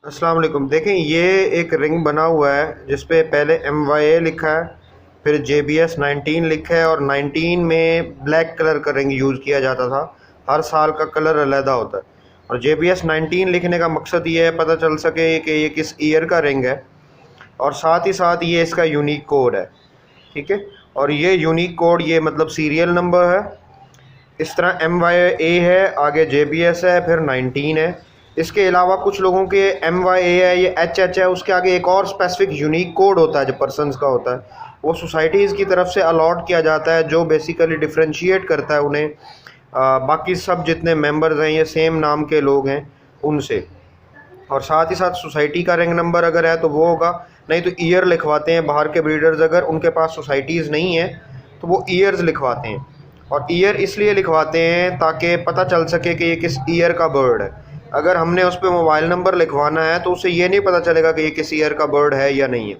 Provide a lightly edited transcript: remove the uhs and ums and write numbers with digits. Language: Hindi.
अस्सलाम वालेकुम। देखें, ये एक रिंग बना हुआ है जिस पे पहले MYA लिखा है, फिर JBS 19 लिखा है, और 19 में ब्लैक कलर का रिंग यूज़ किया जाता था। हर साल का कलर अलहदा होता है। और JBS 19 लिखने का मकसद ये है पता चल सके कि ये किस ईयर का रिंग है, और साथ ही साथ ये इसका यूनिक कोड है। ठीक है। और ये यूनिक कोड, ये मतलब सीरियल नंबर है। इस तरह MYA है, आगे JBS है, फिर 19 है। इसके अलावा कुछ लोगों के MYA है, ये HH है, उसके आगे एक और स्पेसिफिक यूनिक कोड होता है जो पर्सनस का होता है। वो सोसाइटीज़ की तरफ से अलॉट किया जाता है, जो बेसिकली डिफ्रेंशिएट करता है उन्हें बाकी सब जितने मेंबर्स हैं, ये सेम नाम के लोग हैं उनसे। और साथ ही साथ सोसाइटी का रैंक नंबर अगर है तो वो होगा, नहीं तो ईयर लिखवाते हैं। बाहर के ब्रीडर्स अगर उनके पास सोसाइटीज़ नहीं है तो वो ईयर्स लिखवाते हैं। और ईयर इसलिए लिखवाते हैं ताकि पता चल सके कि ये किस ईयर का बर्ड है। अगर हमने उस पर मोबाइल नंबर लिखवाना है तो उसे ये नहीं पता चलेगा कि ये किस ईयर का बर्ड है या नहीं है।